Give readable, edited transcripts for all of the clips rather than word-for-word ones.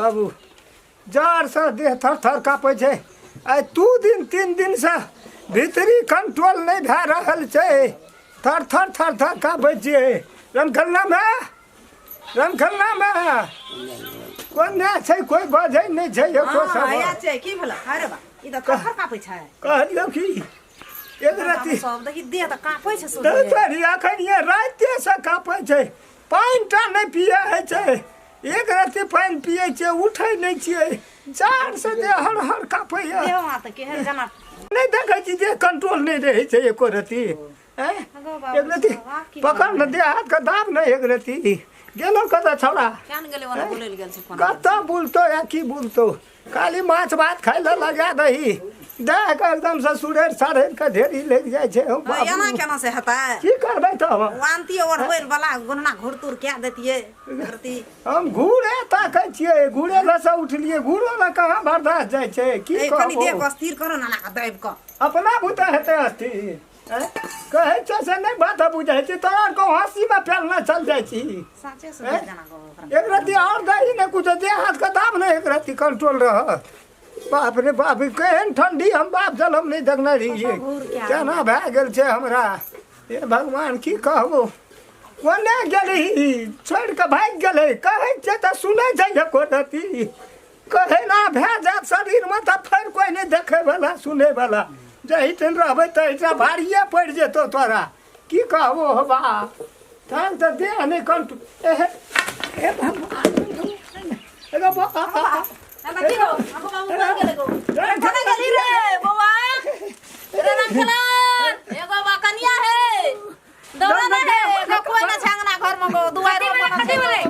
बाबू jar से देह थर थर कापे छे आई 2-3 दिन से भीतरी कंट्रोल नहीं भे रहल छे थर थर थर थर कापे छे रमखलना में कोन ना छे कोई बजै नहीं छे एको सब आया छे की भला अरे बा ई त थर कापे छे कहलियो की एक राती सब देखि देह त कापे छे तो तोरी अखन ये राते से कापे छे पानी टा नहीं पिए है छे एक राती पानी पिए छे उठै नहीं छे जार से दे हर हर कापे देह हाथ केहन जना नहीं देखे छी जे कंट्रोल नहीं रहे छे एको राती हैं एक राती पकड़ न दे हाथ का दाब नहीं एक राती गेलो कदा छोड़ा कान गेले वाला बोलल गेल छे कोन कता बोलतो या की बोलतो काली माछ भात खाइ ल लगा दही देह के एकदम से सुरेर सारेर के ढेरी लग जाय छे एना केना से हेता की करबै त वांती ओढ़बैल वाला गोना घुरतुर क्या देतिए करती हम घूरे ताकै छियै घूरे लसे उठलिए घूरो ल कहां बर्दाश्त जाय छे की ए कनी देह को स्थिर करो ना ना दैब क अपना बुता हेते अस्थिर कहे छे से नहीं बात बुझै छी तोरा को हंसी में फैलना चल जाय छी साचे से जना को एक राती और दही ने कुछ दे हाथ का दाब नहीं एक राती कंट्रोल रह बाप रे बाप केहन ठंडी हम बाप जलम नहीं देखने रहिए केना भए गेल छै हमरा हे भगवान की कहबो कोने गेली छोड़ के भाग गेलै कहै छै त सुनै छै एको राती कहे ना भए जात शरीर में त फेर कोई नहीं देखे वाला सुने वाला जही दिन रहबै त इतना भारिये पड़ जेतो तोरा की कहबो हो बा तहन त देह नहीं कंट्रोल ए भगवान एगो बा नमकी हो हमको बाबू कर गेले गो खाना गेली रे बौआ रे रंगलन एगो बकनिया है दौड़ा ना है एगो कोई ना छांगना घर में गो दुआरो पर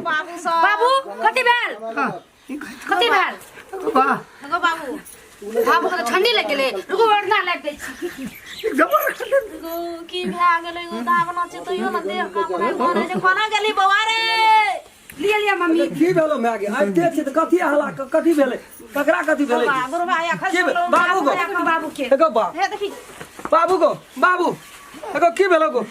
बाबू सब बाबू कति बेल वाह एगो बाबू बाबू को ठंडी लग गेले रुको ओढ़ना लग दै छी गो की भए गेलै गो दाबना छै तो यो ना देह का करे जे खाना गेली बौआ रे लिया मम्मी की भेलो मागे आइ देख छी त कथि हला कथि भेलै ककरा कथि भेलै बाबू भाई खस बाबू के एगो बा हे देखी बाबू को बाबू एगो की भेलो गो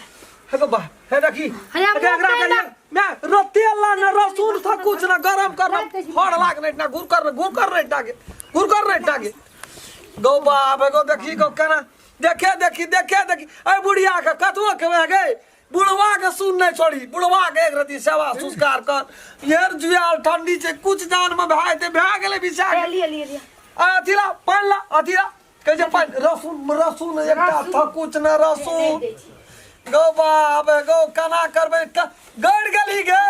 एगो बा हे देखी एकरा के मैं रोते अल्लाह न रसूल था कुछ ना गरम कर फड़ लाग नहीं ना गुर कर नहीं टागे गो बाप एगो देखी गो केना देखी ए बुढ़िया के कतवा के गए बुढ़वा के सुन नहीं छोड़ी बुढ़वा के एक रति सेवा संस्कार कर यार जुआल ठंडी से कुछ जान में भाई ते भए गेले बिचा लिया अथिला पाला अथिला कह जे पान रसून एकटा था कुछ न रसून गो बाप गो कना करबे गड़ गली गे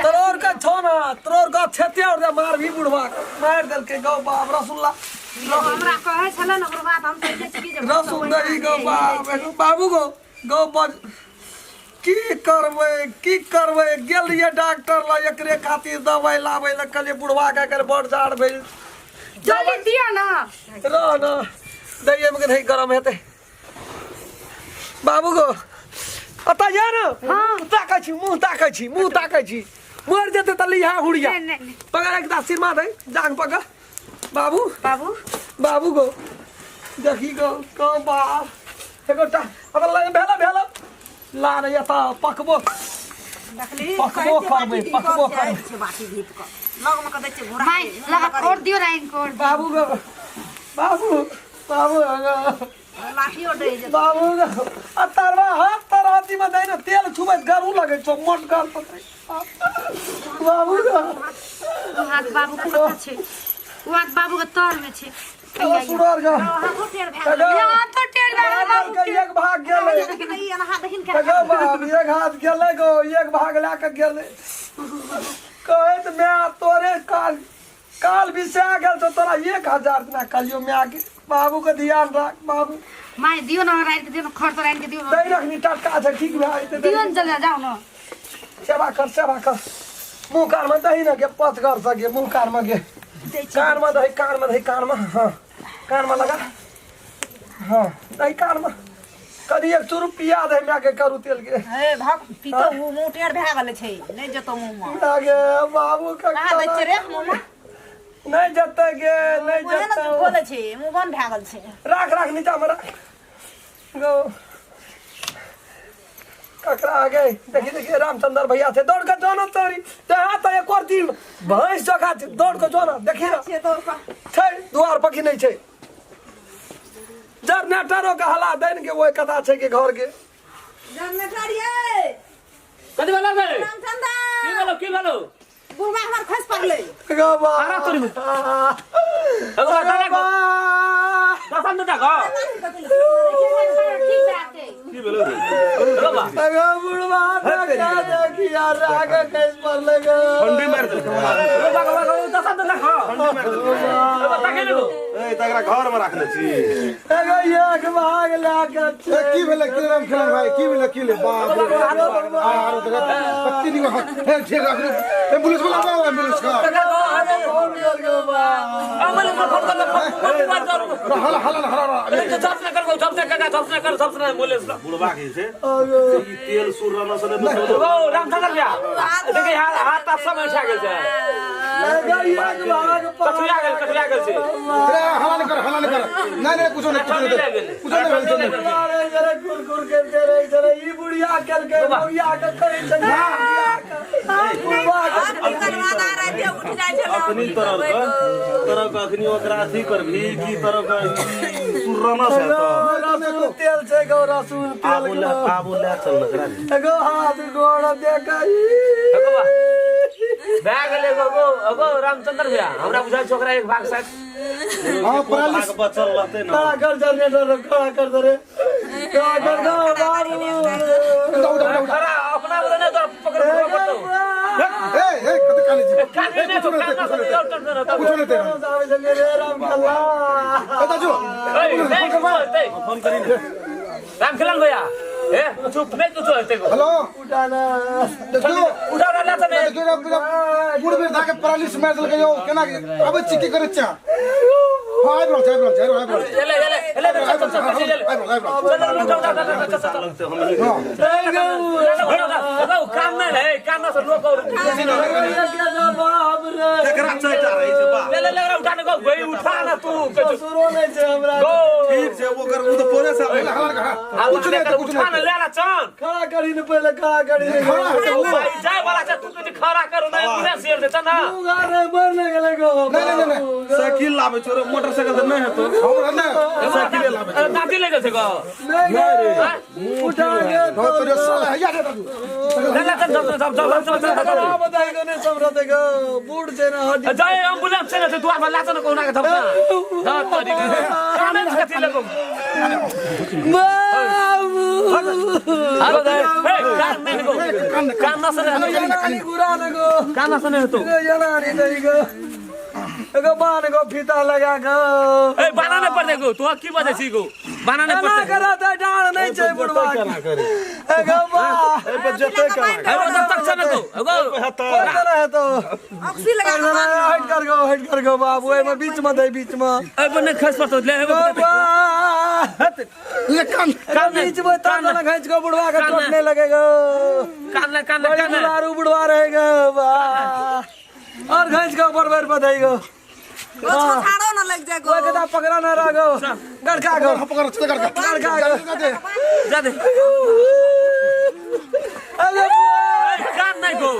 तरोर का छोना तरोर का छते और मार भी बुढ़वा मार देल के गो बाप रसूल्ला हमरा कहे छले न ओकर बात हम कहै छी जे रसूल दही गो बाप बाबू गो बज की करबे गेल ये डॉक्टर ला एकरे खातिर दवाई लाबै ल कले बुढ़वा के कर बड़ झाड़ भेल जल्दी दिया ना दइए में नहीं गरम हेते बाबू गो अता यार हां मुंह ताकै छी मर जेते त लिहा हुड़िया पकड़ एक दा सिर मा दे जांग पकड़ बाबू गो देखी गो बाप एगो टा अब भेला ला रे यता पकबो करबे बाटी भीत क लग में क दै छै घोड़ा माय लगा और दियो राइन को बाबू लाठी और दे जे बाबू अतरवा हाथ तराती में देना तेल छुबे गरू लगे छो मोट गाल पकड़े बाबू हाथ बाबू के पता छै वो हाथ बाबू के तोर में छै सुरार जा हाथ टेढ़ भए हां तो टेढ़ बाबू के एक भाग गेले गेलै एना हाथ देखिन गो बाप एक हाथ गेले गो एक भाग ला के गेले कहे त मैं तोरे काल बिसा गेल तो तोरा 1000 ना कलियो मैं के बाबू के ध्यान रख बाबू माय दियो ना राइन के दियो ना खर तो राइन के दियो ना दई रखनी टटका से ठीक भाई ते दियो न जल्दी जाओ ना सेवा कर मुंह कार में दही ना के पथ कर सके मुंह कार में गे कान में दही कान में हां कान में लगा हां दही कान में कदी 100 रुपया दे मैं के करू तेल के हे भाग पीतो मुंह टेढ़ भए गेल छै नहीं जतो मुंह में लागे बाबू का कहां दै छै रे मुंह में नहीं जते गे नहीं जते बोले छै मुंह बंद भए गेल छै राख नीचा में राख गो ककरा आ गए देखी देखिए रामचंद्र भैया थे दौड़ के जाना तोरी ते हाथ एक और दिन भैंस जगह दौड़ के जाना देखी ना छै द्वार पर की नहीं छै जनरेटरों का हला देन के वो कथा छै के घर के जनरेटर ये कथि भेलो गे रामचंद्र की भेलो बुढ़वा हमर खस पड़ले गो बा आरा तोरी में एगो दादा को दसन दटा को की भेलो एगो बा अगो बुढ़वा देखी यार आगे कैस पर लगा ठंडी मार दे एगो बा दसन दटा को ठंडी मार दे एगो ताके लगो ए तकरा घर में रखले छी अगो एक भाग लाके की भेलै की राम खेलन भाई की भेलै की ले बाप रे आरो तो पत्ती नहीं है ठीक है एम्बुलेंस बुलाओ एम्बुलेंस का हला हला हला बुढ़वा के से ई तेल सुरना सने रामचंद्र भैया देखिए हाथ सब उठा गेल छै कटुया गेल छै हला नहीं कर नहीं कुछ नहीं जरा गुरगुर करते रहे जरा ई बुढ़िया कल के बुढ़िया के करे छै अपनी तरह का अखनी ओकरा अथी करबी की तरह का सुरना से रसूल तेल छै गो रसूल तेल आबू ले चल नकरा एगो हाथ गोड़ देखई एगो बा बैग ले गो रामचंद्र भैया हमरा बुझाय छोकरा एक भाग साथ हां प्रालिस बचल रहते ना खड़ा कर जनरेटर खड़ा कर दे रे खड़ा कर दो बाबू खरा अपना बोले ने तो पकड़ पकड़ ए कत काली जी काने ने तो काना से कुछ नहीं तेरा सावे संगे रे राम अल्लाह ए ताजू फोन करी ना राम खेलन भैया ए चुप नहीं कुछ होते को हेलो उठाना देखो उठा रहा था मैं देखो बुढ़ बेर धाके प्रालिस मार दल के केना अब चिकी करे छ हाय ब्रो ले काम नहीं है काम से रोको एकरा चैटा रही से बा ले उठाने को गई उठा ना तू सुरो नहीं छै हमरा ठीक से वो कर वो तो पोरे से कुछ नहीं उठा ना ले ला चल खड़ा करी ने पहले खड़ा करी ने जाए वाला छ तू कुछ खड़ा करो ना पूरा शेर देता ना गारे मरने गेले गो नहीं साइकिल लावे छोरे मोटरसाइकिल नहीं है तो हमरा ना साइकिल लावे दादी ले गए को नहीं रे उठा के तो साला है यार ताजू ले चल बताई को ने सब रहते गो बूढ़ छै ना हड्डी जाए एम्बुलेंस से ना द्वार में लाता ना कोना के धपना दा तोरी काने से कथि लगो बाबू हेलो दे कान में गो कान ना से जनानी गुरा न गो कान से नहीं तो जनानी नहीं गो एगो बान को फीता लगा गो ए बनाने पड़े गो तू की वजह सी गो बनाने ना पड़े करा त डाल नहीं छै बुढ़वा ना करे एगो बा ए बजते करा ए वो जब तक चले तो एगो कोई तरह है तो ऑक्सी लगा हट कर गो बाबू ए में बीच में दे बीच में ए बने खस पर तो ले गो बा ले कान बीच में ताना ना खींच को बुढ़वा का चोट नहीं लगेगा कान बुढ़वा बुढ़वा रहेगा बा और खींच को बरबर बधाईगो छाड़ो ना लग जाए कोई कदा पकड़ा ना रहो गड़का गो पकड़ चल कर गड़का दे जा दे अरे कान नहीं गो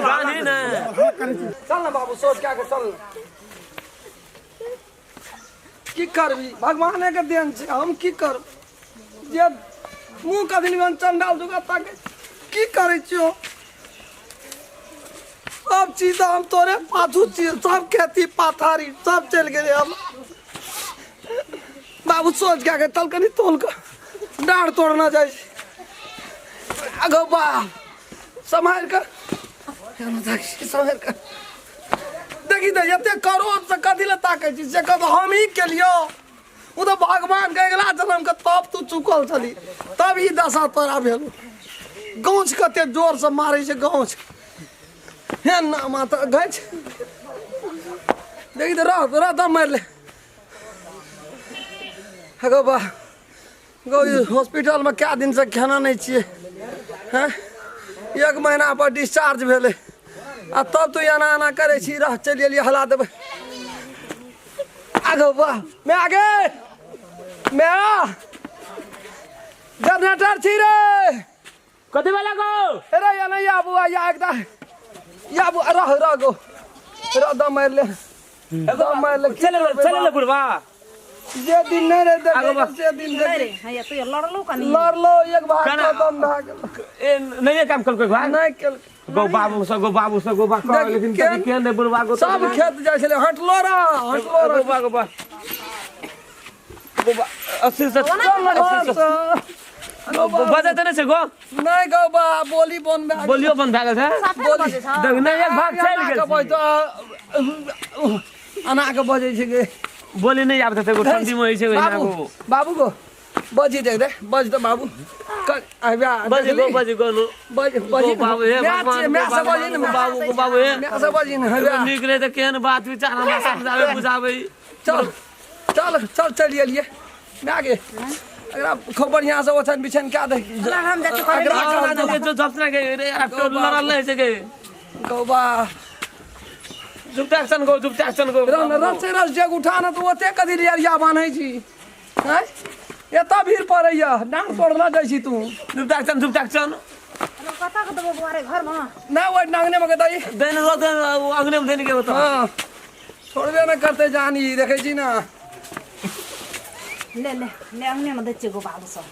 पानी ना चल ना बाबू सोच क्या कर चल की करबी भगवान के देन छै हम की कर जे मुंह का दिलवन चंडाल दुगा ताके की करे छियो सब चीज हम तोरे पाछू चीज सब खेती पाथारी सब चल गए हम बाबू सोच क्या के तल कनी तोल का डाढ़ तोड़ना जाए अगो बा संभाल कर संभाल कर देखी दे एते करोड़ से कथी ले ताके छी से कब हम ही के लियो उ तो भगवान के अगला जन्म के तब तू चुकल छली तब ही दशा तोरा भेल गौच कते जोर से मारे छै गौच हे ना माता गछ देखी तो रह दम मार ले गो बा गो हॉस्पिटल में क्या दिन से खाना नहीं चाहिए हैं 1 महीना पर डिस्चार्ज भेले आ तब तो आना आना करे छी रह चलिए लिए हला देबे आगो बा मैं आगे मैं जनरेटर छी रे कति बेला गो अरे या नहीं आबू या एकदम या आबू रह गो रह मार ले एकदम मार ले चले बुढ़वा जे दिन नहीं रे देख से दिन रे हैया तू लड़लो कनी लड़ लो एक भाग खाना- खत्म भाग ए नहीं काम कल कोई भाई नहीं केल गो बाबू सब गो बा देख, लेकिन के- कभी के ने बुढ़वा गो सब खेत जाय छले हटलो रा गो बा अस्सी से बजे त नहीं से गो नहीं गो बा बोली बन में बोलियो बंद भागल है बजे छ देख नहीं एक भाग चल गेल अना के बजे छै के बोली नहीं आबत है गो ठंडी में होई छै ना गो बाबू को बजी देख रे बज तो बाबू आबा बजे गो नो बज गो बाबू हे भगवान मैं सब बजी न गो बाबू हे मैं सब बजी न हबा निकले त केहन बात विचार हमरा समझावे बुझावे चल चल चल चलिए लिए मैं आगे अगर आप खूब बढ़िया से वचन बिछन क्या दे हम जा चुका जो जपना के रे तो लड़ल नहीं से के गौबा जुपटा एक्शन गो रस से रस जग उठाना तो ओते कदी रिया बान्है छी हैं एता भीड़ पड़ैया डांग पड़ला जाइ छी तू जुपटा एक्शन कता के देबो बुआरे घर में ना वो डांगने में कतई देन रोद अंगने में देने के बता हां छोड़बे ना करते जानी देखे छी ना ले अंगने में दे गो बाबू सब